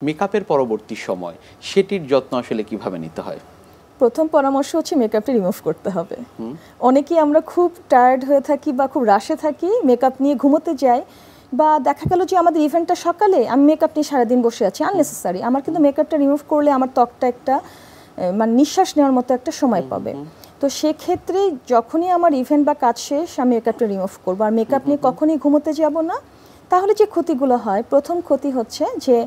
মেকআপের পরবর্তী সময় সেটির যত্ন আসলে কিভাবে নিতে হয়? প্রথম পরামর্শ হচ্ছে মেকআপটা রিমুভ করতে হবে। অনেকেই আমরা খুব টায়ার্ড হয়ে থাকি বা খুব রাশে থাকি, মেকআপ নিয়ে ঘুমোতে যাই, বা দেখা গেল যে আমাদের ইভেন্টটা সকালে, আমি মেকআপ নিয়ে সারাদিন বসে আছি, আননেসেসারি। আমার কিন্তু মেকআপটা রিমুভ করলে আমার ত্বকটা একটা মানে নিঃশ্বাস নেওয়ার মতো একটা সময় পাবে। তো সেক্ষেত্রে যখনই আমার ইভেন্ট বা কাজ শেষ, আমি মেকআপটা রিমুভ করবো। আর মেকআপ নিয়ে কখনই ঘুমোতে যাব না। তাহলে যে ক্ষতিগুলো হয়, প্রথম ক্ষতি হচ্ছে যে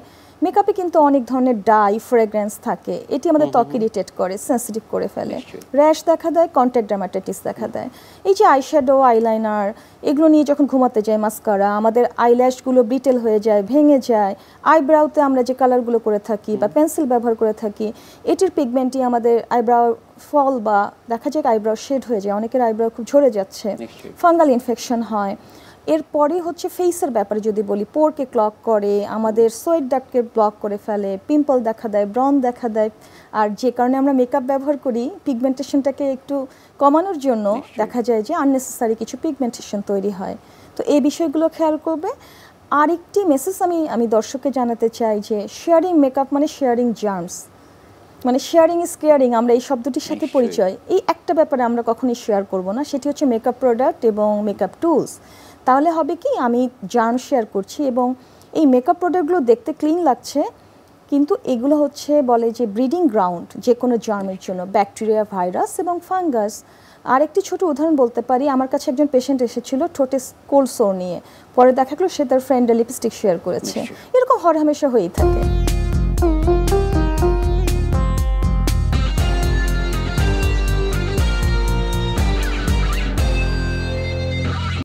মেকআপে কিন্তু অনেক ধরনের ডাই, ফ্রেগ্রেন্স থাকে, এটি আমাদের ত্বক ইরিটেট করে, সেন্সিটিভ করে ফেলে, র্যাশ দেখা দেয়, কন্ট্যাক্ট ডার্মাটাইটিস দেখা দেয়। এই যে আইশ্যাডো, আইলাইনার, এগুলো নিয়ে যখন ঘুমাতে যাই, মাস্কারা, আমাদের আইল্যাশগুলো ব্রিটেল হয়ে যায়, ভেঙে যায়। আইব্রাউতে আমরা যে কালারগুলো করে থাকি বা পেন্সিল ব্যবহার করে থাকি, এটির পিগমেন্টই আমাদের আইব্রাউ ফল বা দেখা যায় আইব্রাউ শেড হয়ে যায়, অনেকের আইব্রাউ খুব ঝরে যাচ্ছে, ফাঙ্গাল ইনফেকশন হয়। এরপরে হচ্ছে ফেসের ব্যাপারে যদি বলি, পোরকে ক্লগ করে, আমাদের সোয়েট ডাক্টকে ব্লক করে ফেলে, পিম্পল দেখা দেয়, ব্রন দেখা দেয়। আর যে কারণে আমরা মেকআপ ব্যবহার করি, পিগমেন্টেশনটাকে একটু কমানোর জন্য দেখা যায় যে আননেসেসারি কিছু পিগমেন্টেশন তৈরি হয়। তো এই বিষয়গুলো খেয়াল করবে। আরেকটি মেসেজ আমি দর্শককে জানাতে চাই যে শেয়ারিং মেকআপ মানে শেয়ারিং জার্মস, মানে শেয়ারিং ইজ কেয়ারিং, আমরা এই শব্দটির সাথে পরিচয়। এই একটা ব্যাপারে আমরা কখনোই শেয়ার করব না, সেটি হচ্ছে মেকআপ প্রোডাক্ট এবং মেকআপ টুলস। তাহলে হবে কি, আমি জার্ম শেয়ার করছি এবং এই মেকআপ প্রোডাক্টগুলো দেখতে ক্লিন লাগছে, কিন্তু এগুলো হচ্ছে বলে যে ব্রিডিং গ্রাউন্ড যে কোনো জার্মের জন্য, ব্যাকটেরিয়া, ভাইরাস এবং ফাঙ্গাস। আরেকটি ছোট উদাহরণ বলতে পারি, আমার কাছে একজন পেশেন্ট এসেছিল ঠোঁটে কোল্ড সোর নিয়ে, পরে দেখা গেলো সে তার ফ্রেন্ডের লিপস্টিক শেয়ার করেছে। এরকম হরহামেশা হয়েই থাকে।